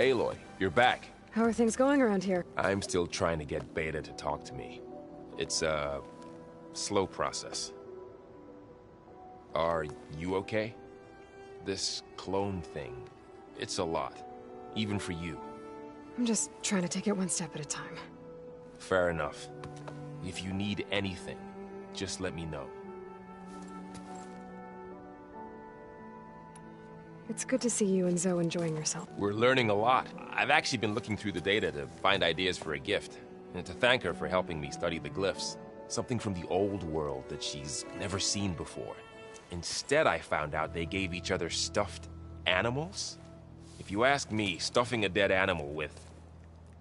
Aloy, you're back. How are things going around here? I'm still trying to get Beta to talk to me. It's a slow process. Are you okay? This clone thing, it's a lot. Even for you. I'm just trying to take it one step at a time. Fair enough. If you need anything, just let me know. It's good to see you and Zoe enjoying yourself. We're learning a lot. I've actually been looking through the data to find ideas for a gift, and to thank her for helping me study the glyphs. Something from the old world that she's never seen before. Instead, I found out they gave each other stuffed animals. If you ask me, stuffing a dead animal with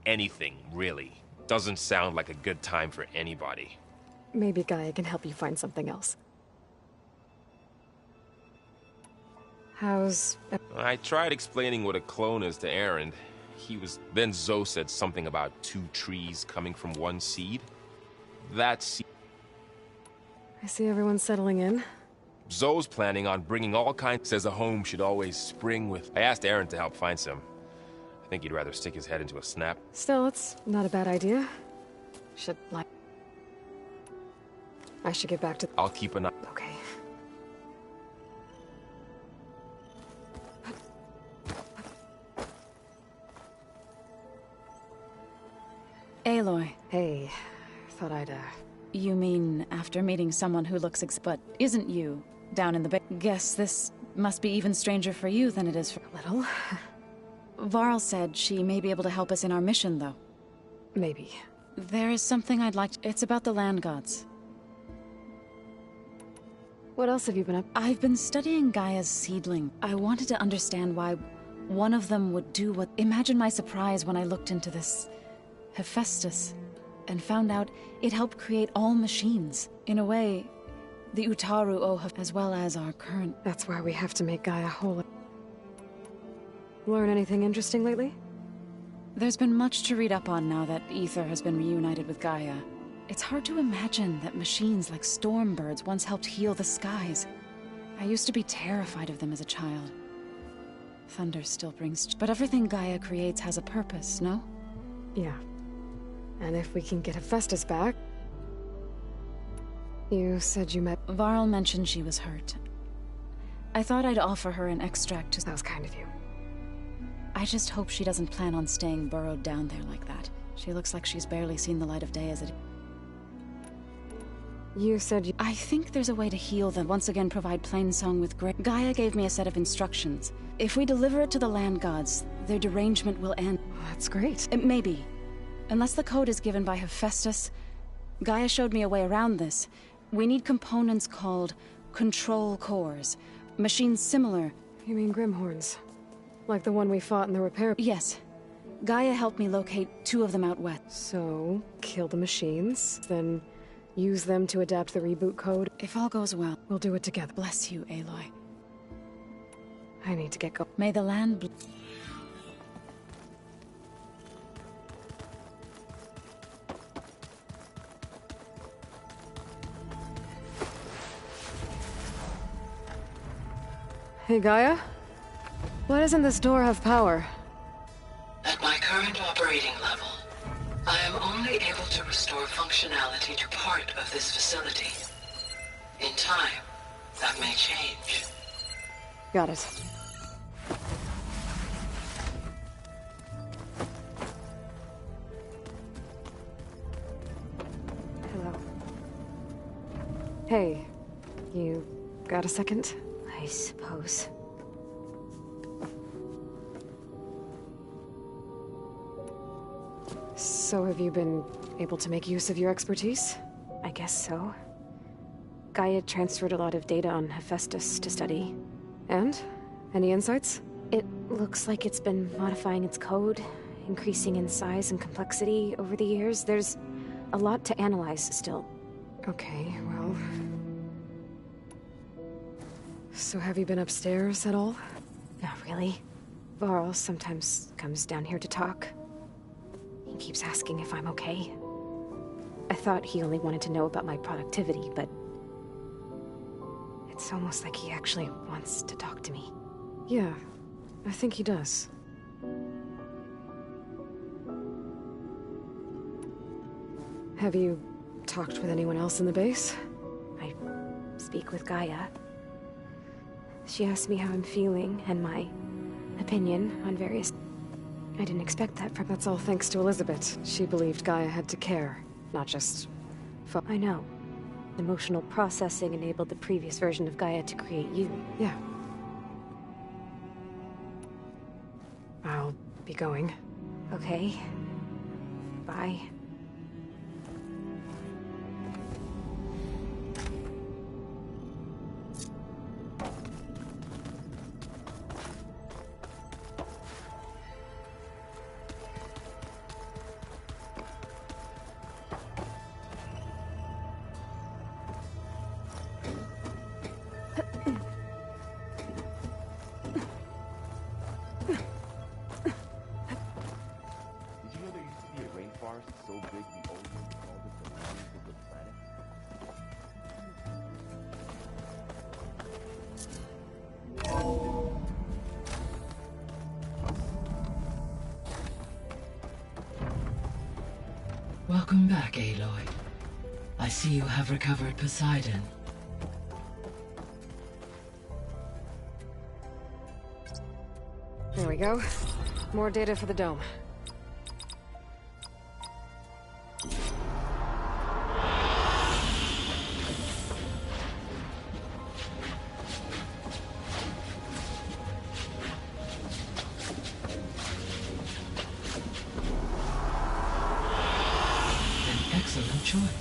anything, really, doesn't sound like a good time for anybody. Maybe Gaia can help you find something else. How's... I tried explaining what a clone is to Aaron. Then Zoe said something about 2 trees coming from one seed. That seed... I see everyone settling in. Zoe's planning on bringing all kinds... Says a home should always spring with... I asked Aaron to help find some. I think he'd rather stick his head into a snap. Still, it's not a bad idea. I should get back to... I'll keep an eye... Okay. Aloy. Hey, thought I'd, You mean after meeting someone who looks but isn't you, down in the bay? Guess this must be even stranger for you than it is for... A little. Varl said she may be able to help us in our mission, though. Maybe. There is something I'd like to... It's about the land gods. What else have you been up? I've been studying Gaia's seedling. I wanted to understand why one of them would do what... Imagine my surprise when I looked into this Hephaestus and found out it helped create all machines. In a way, the Utaru owe as well as our current... That's why we have to make Gaia whole. Learn anything interesting lately? There's been much to read up on now that Aether has been reunited with Gaia. It's hard to imagine that machines like Stormbirds once helped heal the skies. I used to be terrified of them as a child. Thunder still brings... But everything Gaia creates has a purpose, no? Yeah. And if we can get Hephaestus back... You said you met... Varl mentioned she was hurt. I thought I'd offer her an extract to... That was kind of you. I just hope she doesn't plan on staying burrowed down there like that. She looks like she's barely seen the light of day as it... You said you... I think there's a way to heal them. Once again provide Plainsong with great... Gaia gave me a set of instructions. If we deliver it to the land gods, their derangement will end. Well, that's great. Maybe. Unless the code is given by Hephaestus. Gaia showed me a way around this. We need components called control cores. Machines similar... You mean Grimhorns? Like the one we fought in the repair... Yes. Gaia helped me locate 2 of them out west. So, kill the machines, then use them to adapt the reboot code. If all goes well, we'll do it together. Bless you, Aloy. I need to get going. May the land Hey, Gaia? Why doesn't this door have power? At my current operating level, I am only able to restore functionality to part of this facility. In time, that may change. Got it. Hello. Hey, you got a second? I suppose. So have you been able to make use of your expertise? I guess so. Gaia transferred a lot of data on Hephaestus to study. And? Any insights? It looks like it's been modifying its code, increasing in size and complexity over the years. There's a lot to analyze still. Okay, well... So have you been upstairs at all? Not really. Varl sometimes comes down here to talk. He keeps asking if I'm okay. I thought he only wanted to know about my productivity, but... It's almost like he actually wants to talk to me. Yeah, I think he does. Have you talked with anyone else in the base? I speak with Gaia. She asked me how I'm feeling and my opinion on various... I didn't expect that from... That's all thanks to Elizabeth. She believed Gaia had to care, not just... I know. Emotional processing enabled the previous version of Gaia to create you. Yeah. I'll be going. Okay. Bye. Welcome back, Aloy. I see you have recovered Poseidon. There we go. More data for the dome. Excellent choice.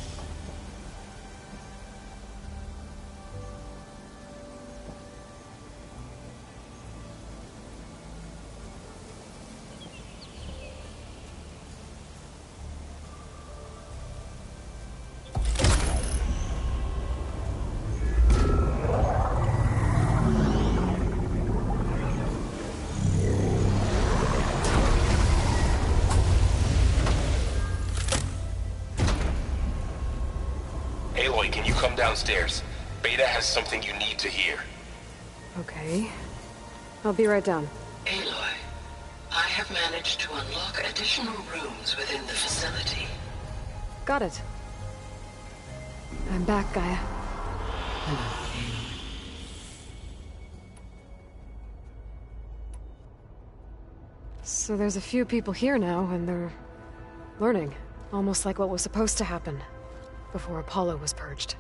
Aloy, can you come downstairs? Beta has something you need to hear. Okay. I'll be right down. Aloy, I have managed to unlock additional rooms within the facility. Got it. I'm back, Gaia. Hello, Aloy. So there's a few people here now, and they're learning. Almost like what was supposed to happen before Apollo was purged.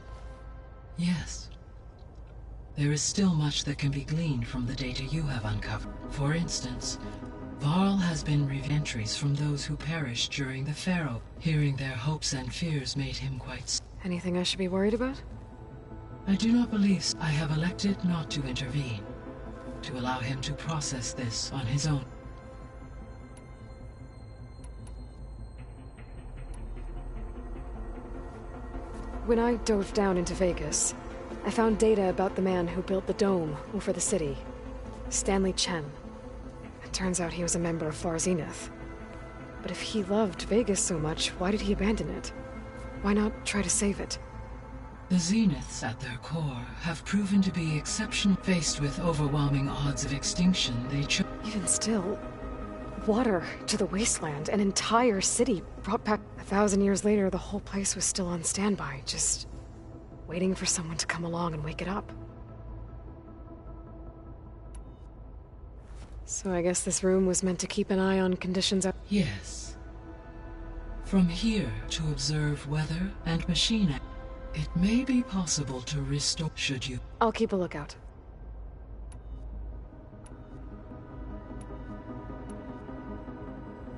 Yes. There is still much that can be gleaned from the data you have uncovered. For instance, Varl has been entries from those who perished during the Pharaoh. Hearing their hopes and fears made him quite... Anything I should be worried about? I do not believe so. I have elected not to intervene, to allow him to process this on his own. When I dove down into Vegas, I found data about the man who built the dome over the city. Stanley Chen. It turns out he was a member of Far Zenith. But if he loved Vegas so much, why did he abandon it? Why not try to save it? The Zeniths, at their core, have proven to be exception. Faced with overwhelming odds of extinction, they chose... Even still, water to the wasteland, an entire city brought back. 1,000 years later, the whole place was still on standby, just waiting for someone to come along and wake it up. So I guess this room was meant to keep an eye on conditions up. Yes. From here, to observe weather and machine act. It may be possible to restore, should you... I'll keep a lookout.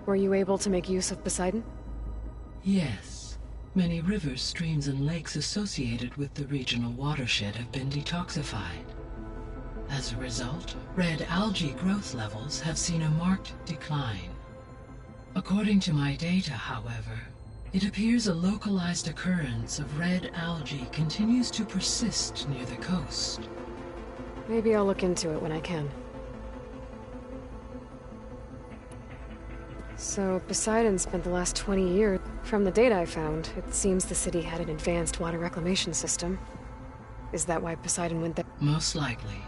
Were you able to make use of Poseidon? Yes. Many rivers, streams, and lakes associated with the regional watershed have been detoxified. As a result, red algae growth levels have seen a marked decline. According to my data, however, it appears a localized occurrence of red algae continues to persist near the coast. Maybe I'll look into it when I can. So, Poseidon spent the last 20 years... From the data I found, it seems the city had an advanced water reclamation system. Is that why Poseidon went there? Most likely.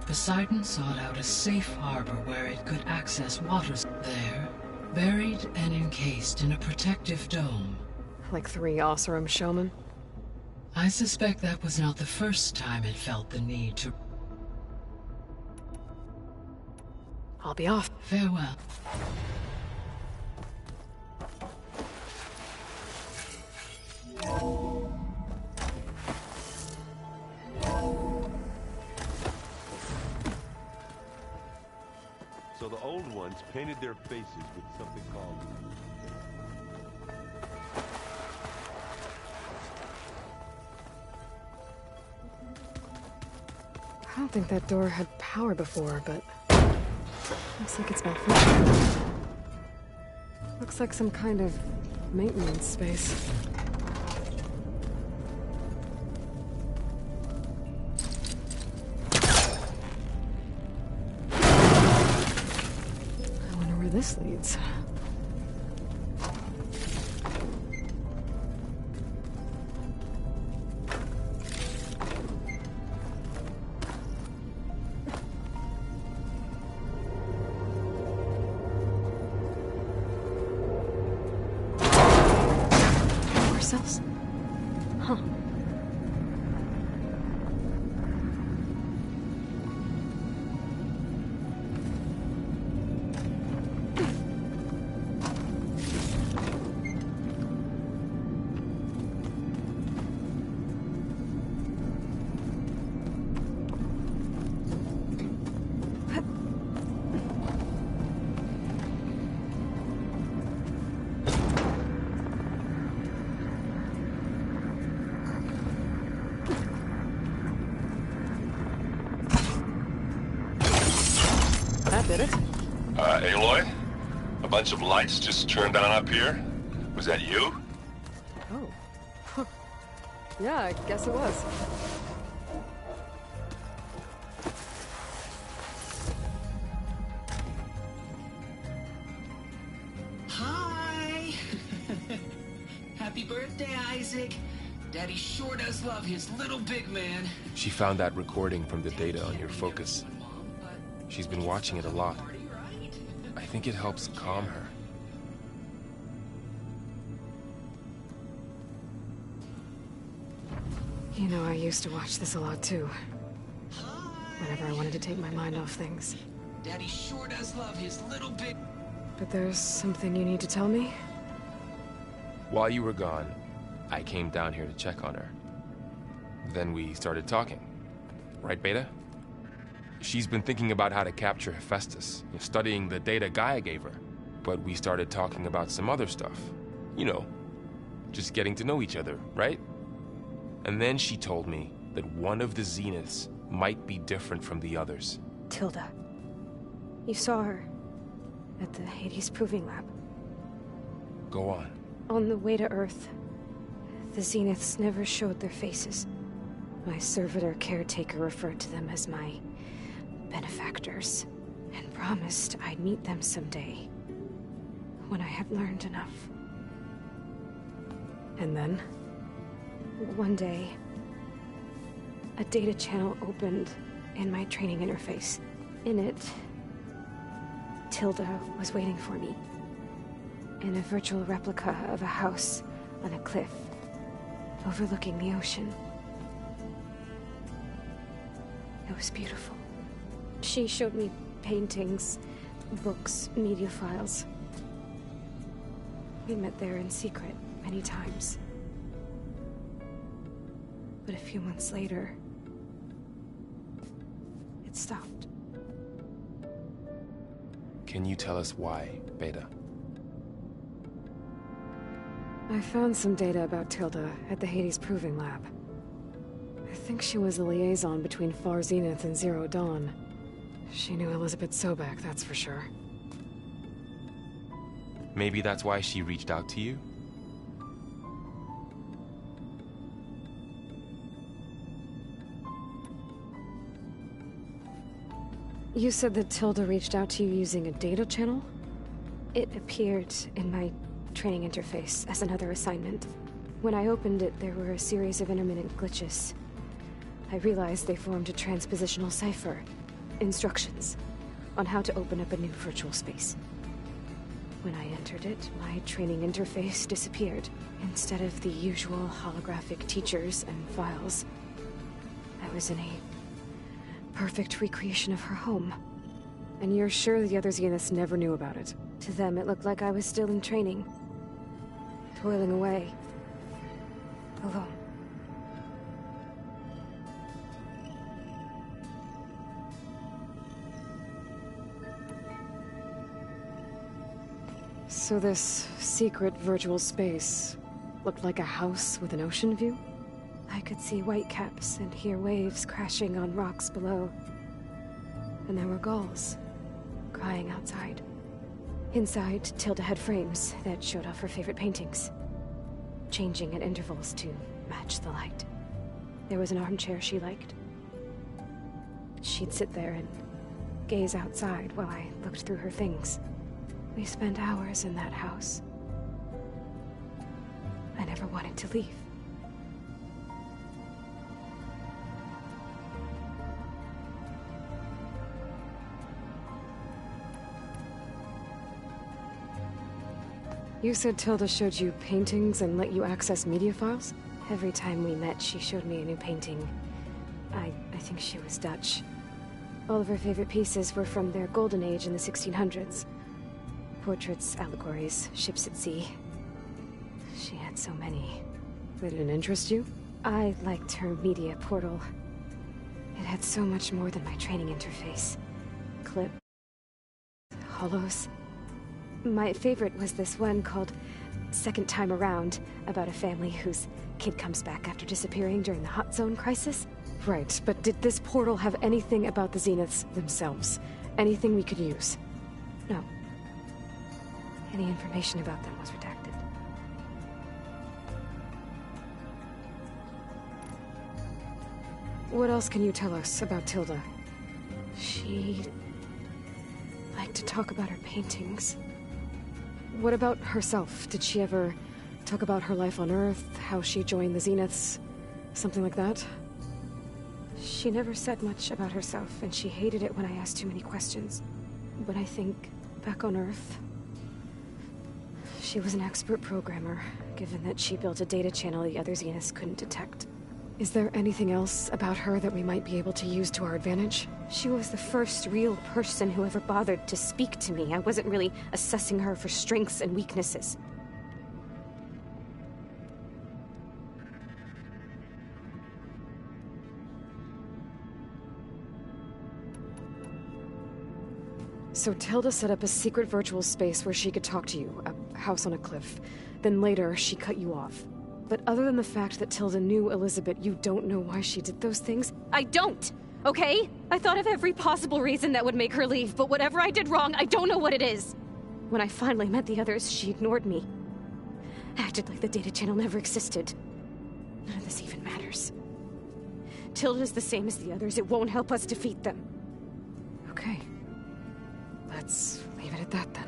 Poseidon sought out a safe harbor where it could access waters. There, buried and encased in a protective dome, Like 3 Oseram showmen? I suspect that was not the first time it felt the need to... I'll be off. Farewell. So the old ones painted their faces with something called... I don't think that door had power before, but... looks like it's malfunctioning. Looks like some kind of maintenance space. I wonder where this leads. Cells? Huh. That did it. Aloy? A bunch of lights just turned on up here? Was that you? Oh. Huh. Yeah, I guess it was. Hi! Happy birthday, Isaac. Daddy sure does love his little big man. She found that recording from the data on your focus. She's been watching it a lot. I think it helps calm her. You know, I used to watch this a lot too. Whenever I wanted to take my mind off things. Daddy sure does love his little big... But there's something you need to tell me? While you were gone, I came down here to check on her. Then we started talking. Right, Beta? She's been thinking about how to capture Hephaestus, studying the data Gaia gave her. But we started talking about some other stuff. You know, just getting to know each other, right? And then she told me that one of the Zeniths might be different from the others. Tilda. You saw her at the Hades Proving Lab. Go on. On the way to Earth, the Zeniths never showed their faces. My servitor caretaker referred to them as my benefactors, and promised I'd meet them someday, when I had learned enough. And then? One day, a data channel opened in my training interface. In it, Tilda was waiting for me, in a virtual replica of a house on a cliff, overlooking the ocean. It was beautiful. She showed me paintings, books, media files. We met there in secret many times. But a few months later, it stopped. Can you tell us why, Beta? I found some data about Tilda at the Hades Proving Lab. I think she was a liaison between Far Zenith and Zero Dawn. She knew Elizabeth Sobek, that's for sure. Maybe that's why she reached out to you? You said that Tilda reached out to you using a data channel? It appeared in my training interface as another assignment. When I opened it, there were a series of intermittent glitches. I realized they formed a transpositional cipher. Instructions on how to open up a new virtual space. When I entered it, my training interface disappeared. Instead of the usual holographic teachers and files, I was in a perfect recreation of her home. And you're sure the other Zeniths never knew about it? To them, it looked like I was still in training. Toiling away. Alone. So this secret virtual space looked like a house with an ocean view? I could see whitecaps and hear waves crashing on rocks below. And there were gulls crying outside. Inside, Tilda had frames that showed off her favorite paintings, changing at intervals to match the light. There was an armchair she liked. She'd sit there and gaze outside while I looked through her things. We spent hours in that house. I never wanted to leave. You said Tilda showed you paintings and let you access media files? Every time we met, she showed me a new painting. I think she was Dutch. All of her favorite pieces were from their golden age in the 1600s. Portraits, allegories, ships at sea. She had so many. They didn't interest you? I liked her media portal. It had so much more than my training interface. Clip. Hollows. My favorite was this one called Second Time Around, about a family whose kid comes back after disappearing during the Hot Zone crisis. Right, but did this portal have anything about the Zeniths themselves? Anything we could use? No. Any information about them was redacted. What else can you tell us about Tilda? She liked to talk about her paintings. What about herself? Did she ever talk about her life on Earth, how she joined the Zeniths, something like that? She never said much about herself, and she hated it when I asked too many questions. But I think, back on Earth, she was an expert programmer, given that she built a data channel the other Zeniths couldn't detect. Is there anything else about her that we might be able to use to our advantage? She was the first real person who ever bothered to speak to me. I wasn't really assessing her for strengths and weaknesses. So Tilda set up a secret virtual space where she could talk to you, a house on a cliff. Then later, she cut you off. But other than the fact that Tilda knew Elizabeth, you don't know why she did those things? I don't! Okay? I thought of every possible reason that would make her leave, but whatever I did wrong, I don't know what it is. When I finally met the others, she ignored me. Acted like the data channel never existed. None of this even matters. Tilda's the same as the others. It won't help us defeat them. Okay. Let's leave it at that, then.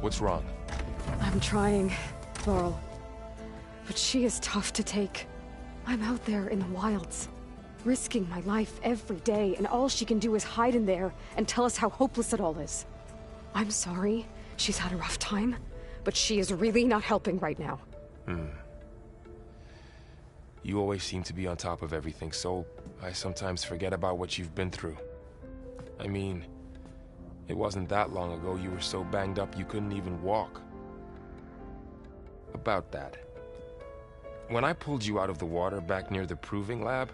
What's wrong? I'm trying, Varl. But she is tough to take. I'm out there in the wilds, risking my life every day, and all she can do is hide in there and tell us how hopeless it all is. I'm sorry, she's had a rough time, but she is really not helping right now. You always seem to be on top of everything, so I sometimes forget about what you've been through. I mean, it wasn't that long ago you were so banged up you couldn't even walk. About that. When I pulled you out of the water back near the proving lab,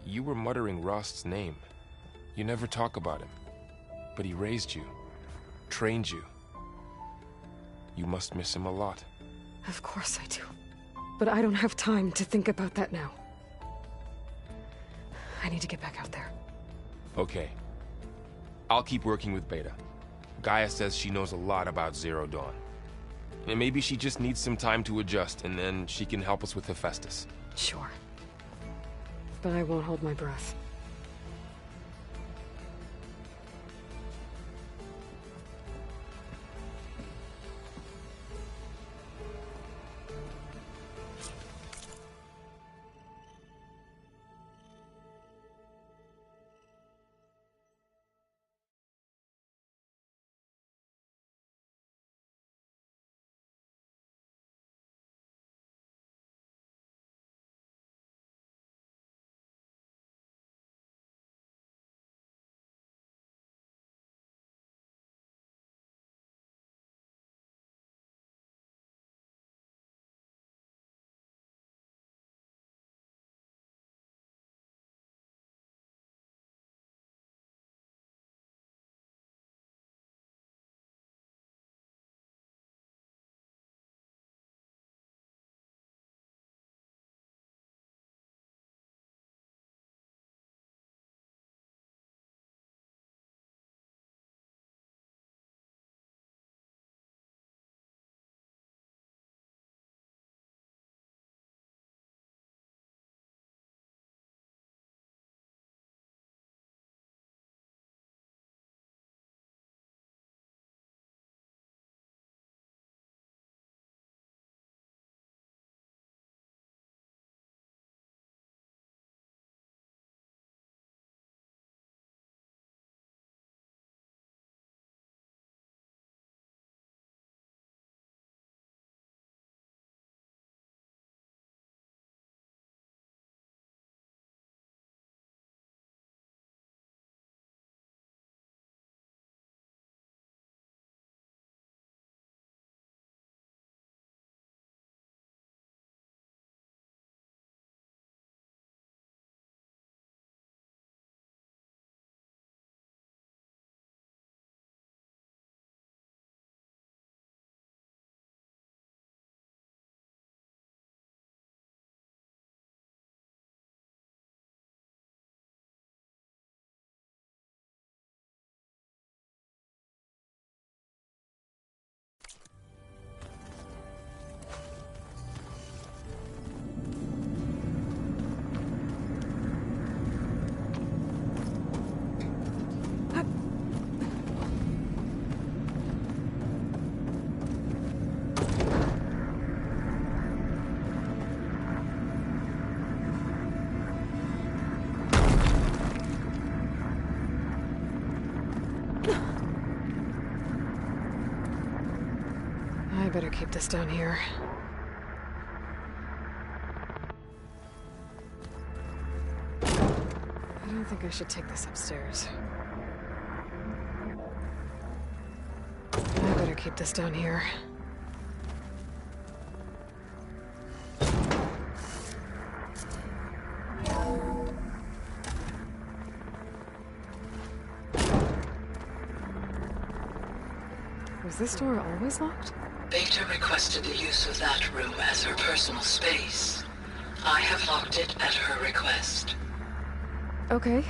you were muttering Rost's name. You never talk about him, but he raised you, trained you. You must miss him a lot. Of course I do. But I don't have time to think about that now. I need to get back out there. Okay. I'll keep working with Beta. Gaia says she knows a lot about Zero Dawn. And maybe she just needs some time to adjust, and then she can help us with Hephaestus. Sure. But I won't hold my breath. better keep this down here. I don't think I should take this upstairs. I better keep this down here. Was this door always locked? Beta requested the use of that room as her personal space. I have locked it at her request. Okay.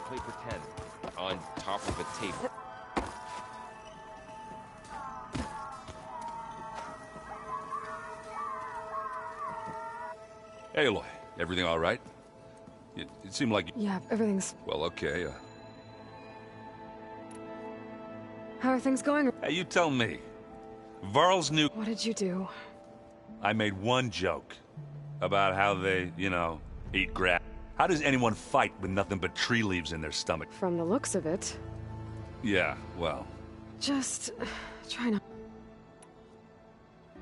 Play pretend on top of a table. Hey, Aloy. Everything all right? It seemed like... Yeah, everything's... Well, okay. How are things going? Hey, you tell me. Varl's new... What did you do? I made one joke about how they, you know, eat grass. How does anyone fight with nothing but tree leaves in their stomach? From the looks of it. Yeah, well... Just... try not...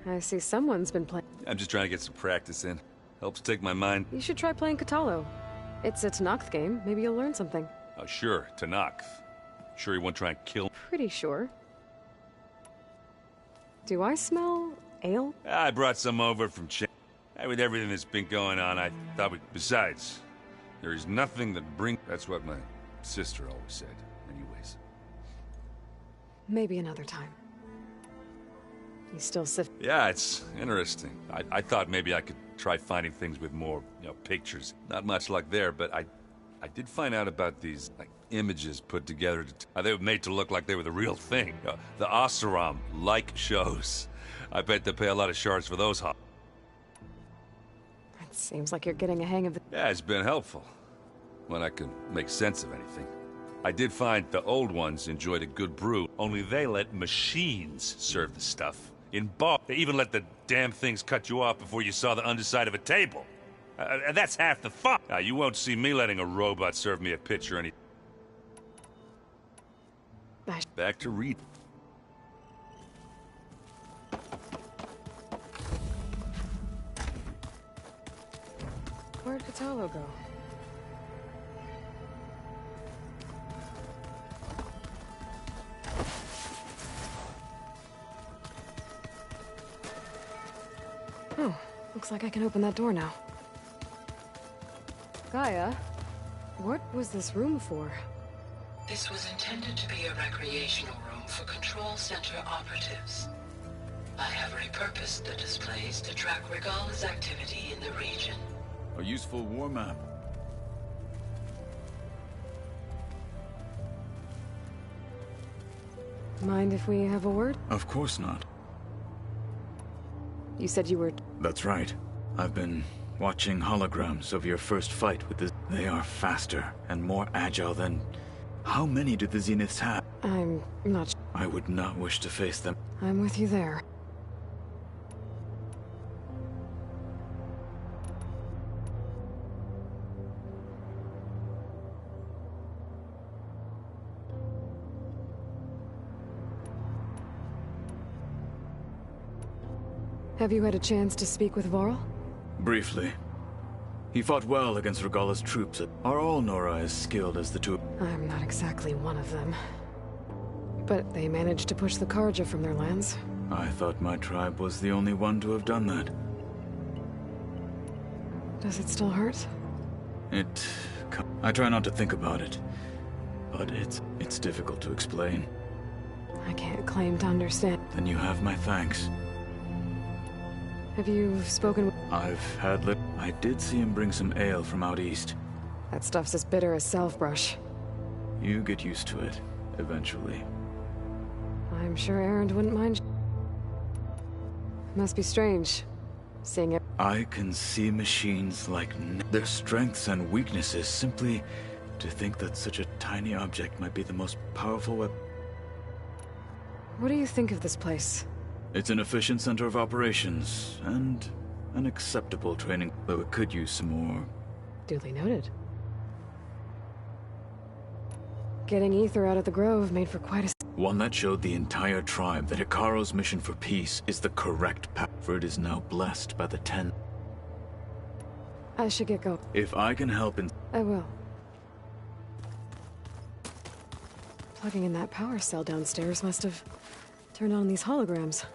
I see someone's been playing... I'm just trying to get some practice in. Helps take my mind... You should try playing Kotallo. It's a Tenakth game. Maybe you'll learn something. Oh, sure, Tenakth. Sure he won't try and kill... Pretty sure. Do I smell ale? I brought some over from With everything that's been going on, I thought we... Besides... There is nothing that That's what my sister always said, anyways. Maybe another time. You still sit... Yeah, it's interesting. I thought maybe I could try finding things with more, pictures. Not much luck there, but I did find out about these, images put together. They were made to look like they were the real thing. The Oseram-like shows. I bet they pay a lot of shards for those It seems like you're getting a hang of it. Yeah, it's been helpful. When I can make sense of anything. I did find the old ones enjoyed a good brew, only they let machines serve the stuff. In bar, they even let the damn things cut you off before you saw the underside of a table. That's half the fun. You won't see me letting a robot serve me a pitch or anything. Back to read. Where'd Kotallo go? Oh, looks like I can open that door now. Gaia, what was this room for? This was intended to be a recreational room for Control Center operatives. I have repurposed the displays to track Regala's activity in the region. A useful war map. Mind if we have a word? Of course not. You said you were... That's right. I've been watching holograms of your first fight with the... They are faster and more agile than... How many do the Zeniths have? I'm not... I would not wish to face them. I'm with you there. Have you had a chance to speak with Varl? Briefly. He fought well against Regalla's troops. Are all Nora as skilled as the two? I'm not exactly one of them. But they managed to push the Karja from their lands. I thought my tribe was the only one to have done that. Does it still hurt? I try not to think about it. But it's difficult to explain. I can't claim to understand. Then you have my thanks. Have you spoken with... I did see him bring some ale from out east. That stuff's as bitter as Salvebrush. You get used to it, eventually. I'm sure Erend wouldn't mind. Must be strange, seeing it. I can see machines like their strengths and weaknesses. Simply to think that such a tiny object might be the most powerful weapon. What do you think of this place? It's an efficient center of operations, and an acceptable training, though it could use some more. Duly noted. Getting Ether out of the Grove made for quite a... One that showed the entire tribe that Hekarro's mission for peace is the correct path, for it is now blessed by the Ten. I should get going. If I can help in... I will. Plugging in that power cell downstairs must have turned on these holograms.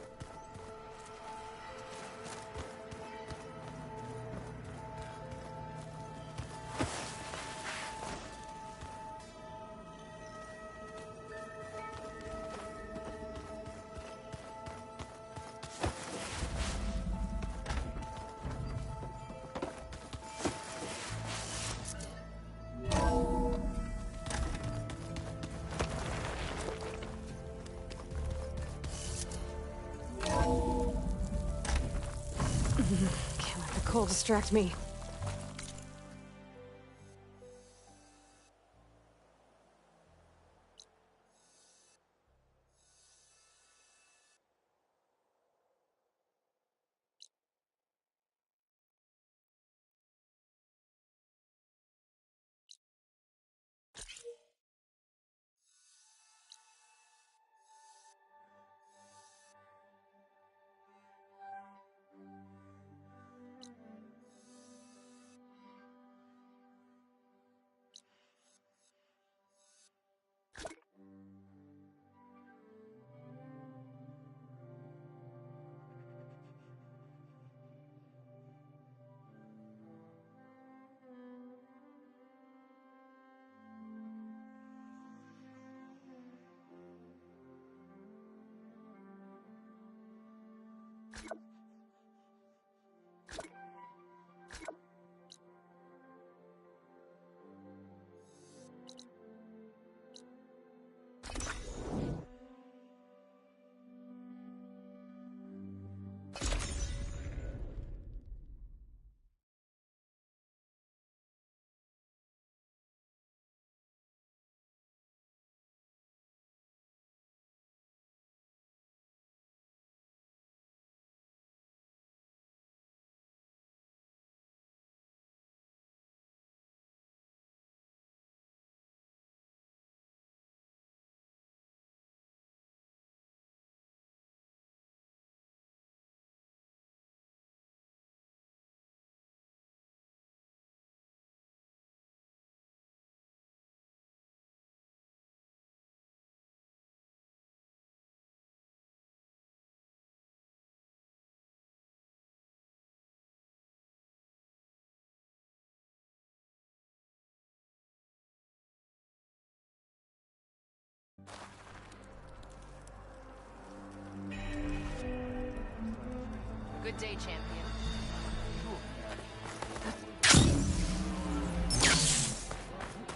Can't let the cold distract me. Good day, champion.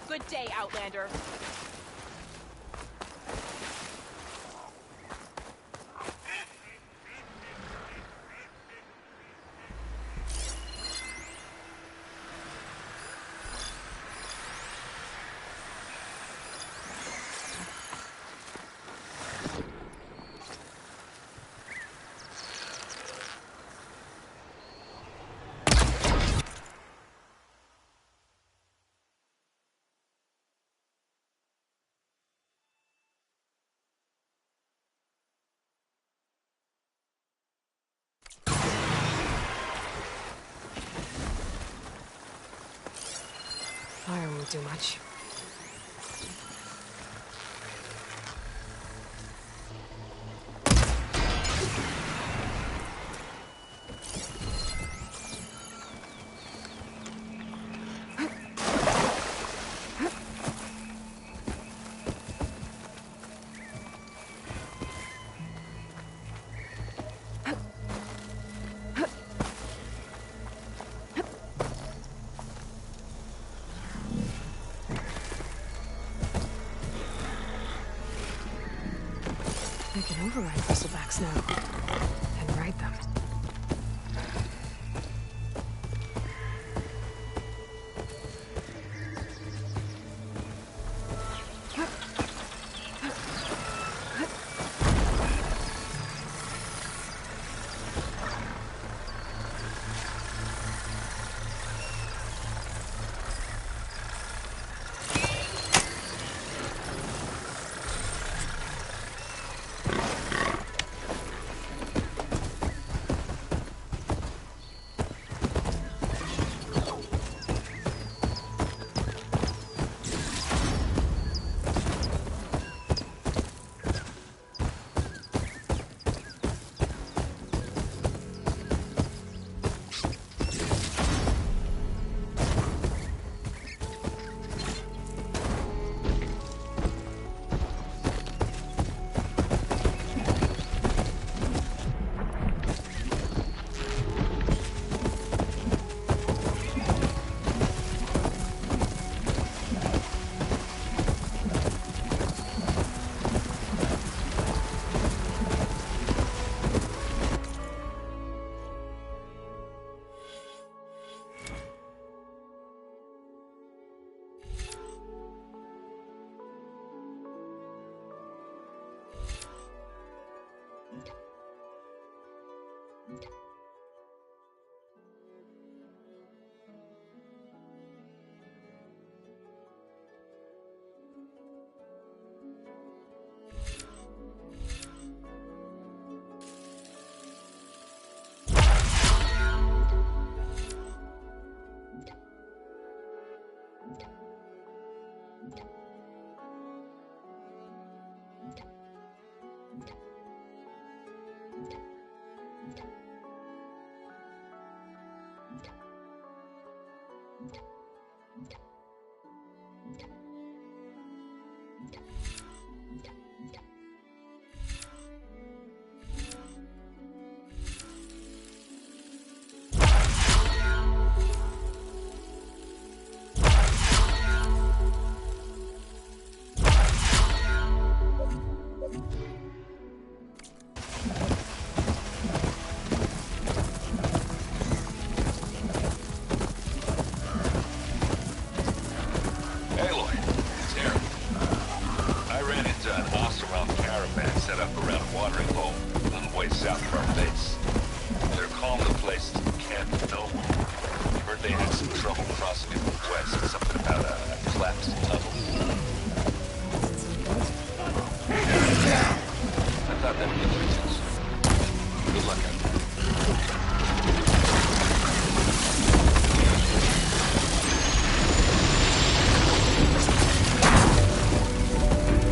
Good day, Outlander. won't do much. I can override bristlebacks now, and ride them.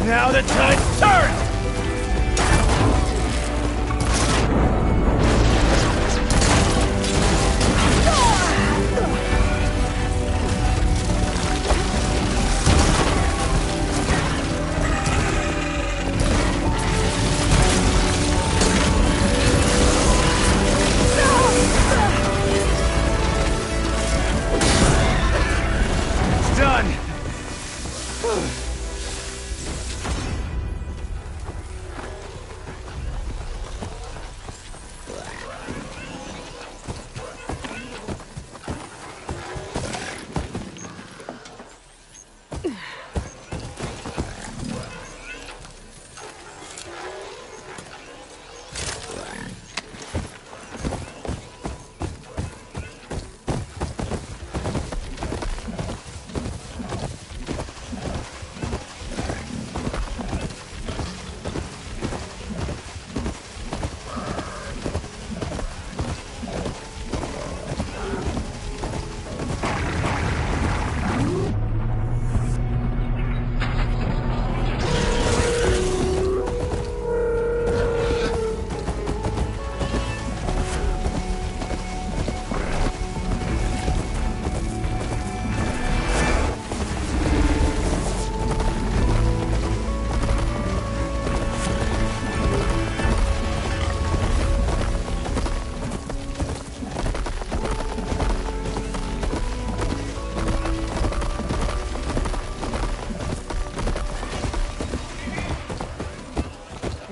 Now the tide's turned!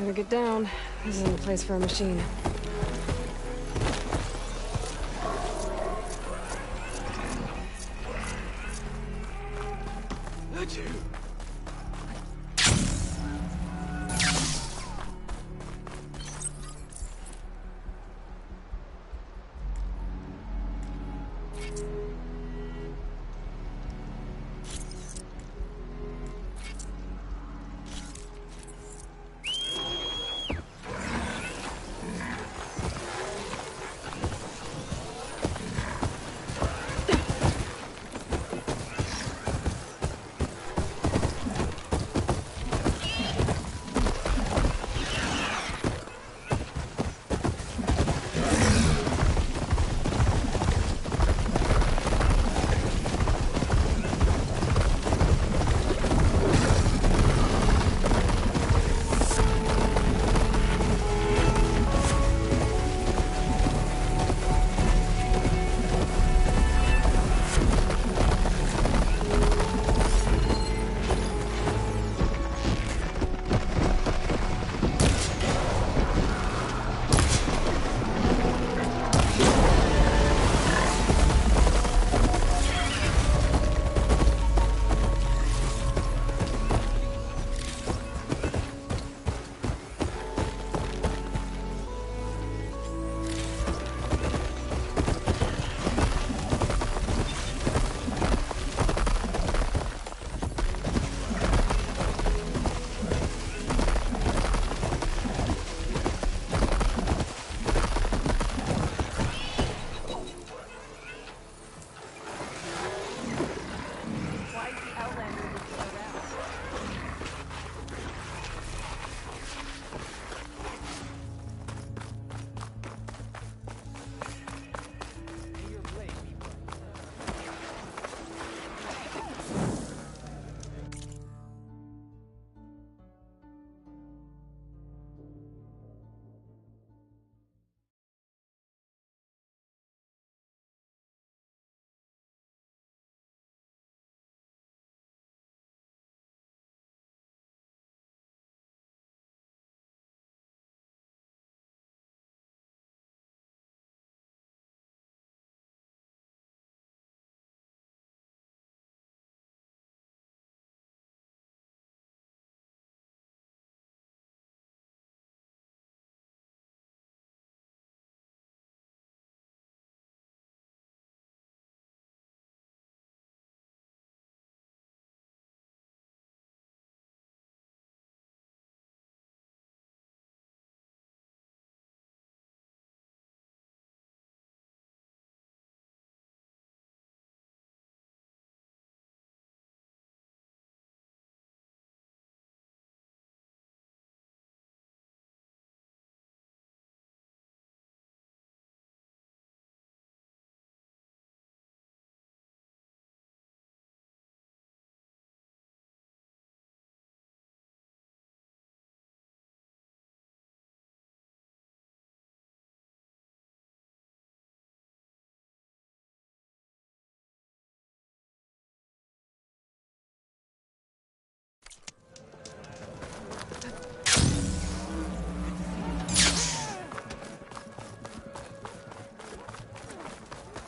Better get down. This isn't the place for a machine.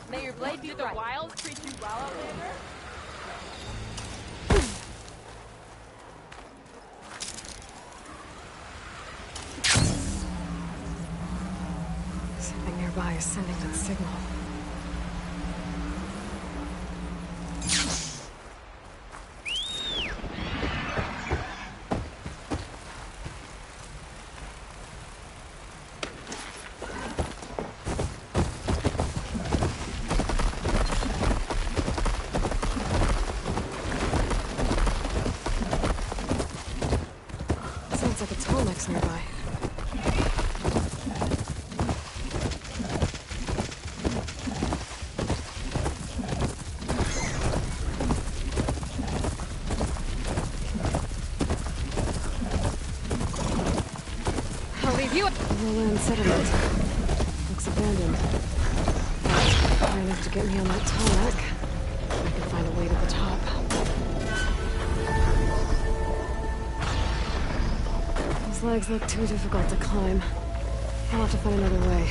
May your blade be the wild treat you well, Outlander? Something nearby is sending that signal. Sounds like it's Holmex nearby. I'll leave you at the Roland settlement. Looks abandoned. High enough to get me on that tarmac. I can find a way to the top. Those legs look too difficult to climb. I'll have to find another way.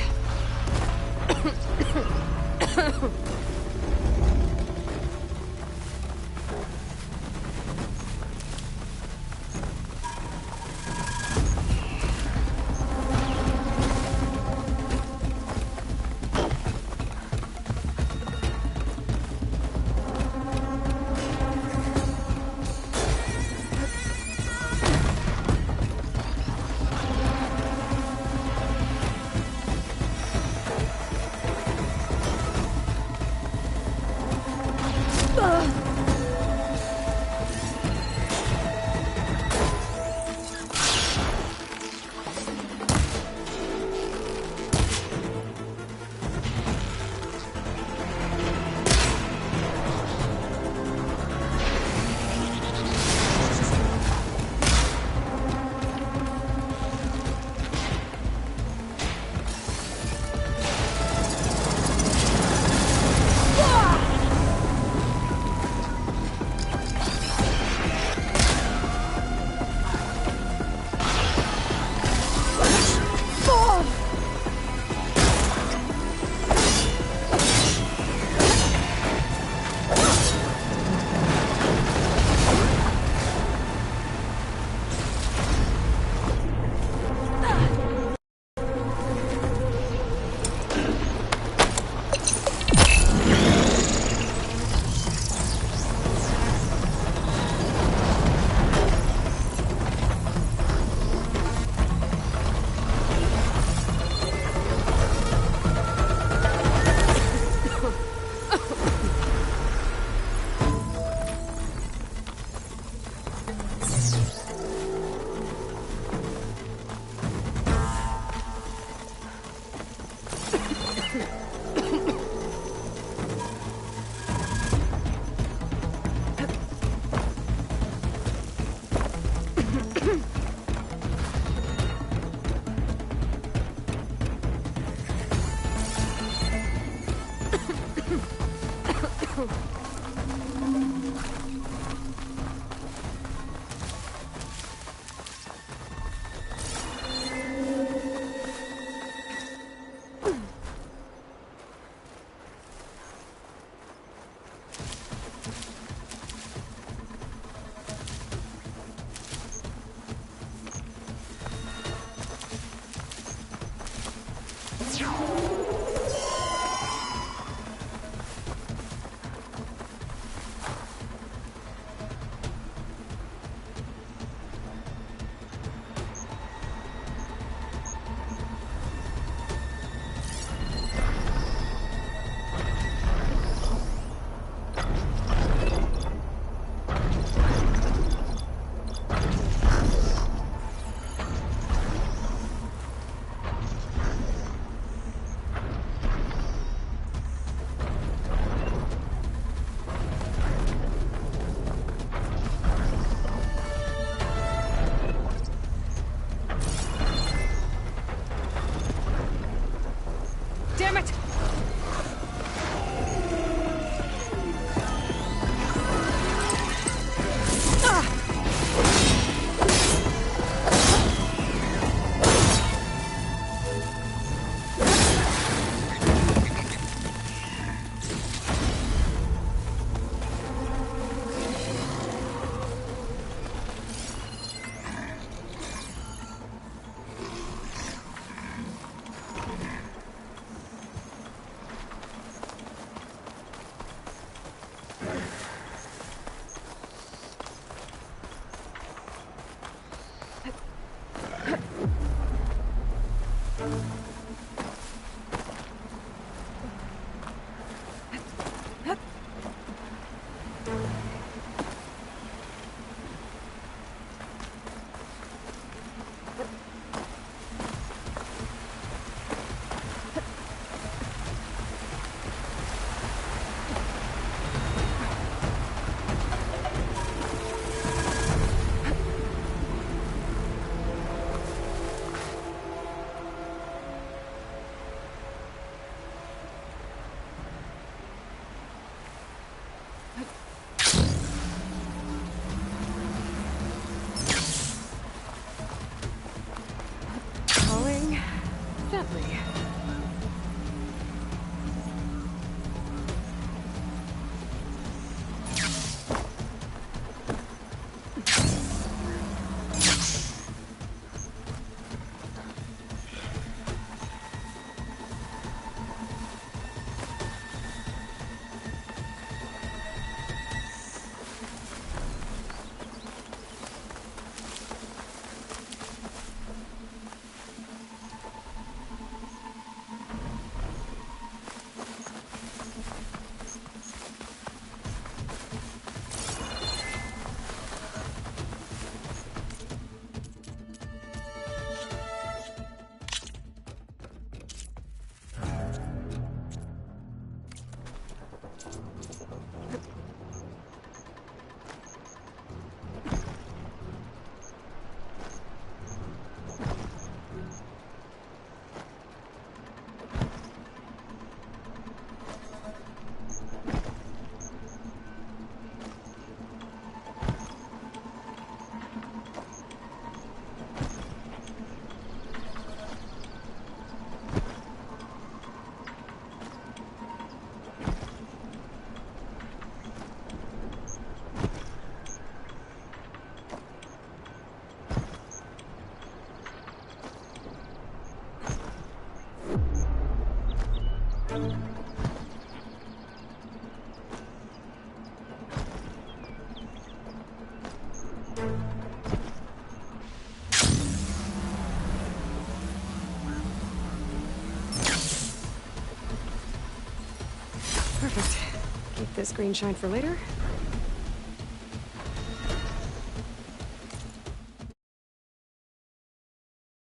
Evidently. Perfect. Keep this green shine for later.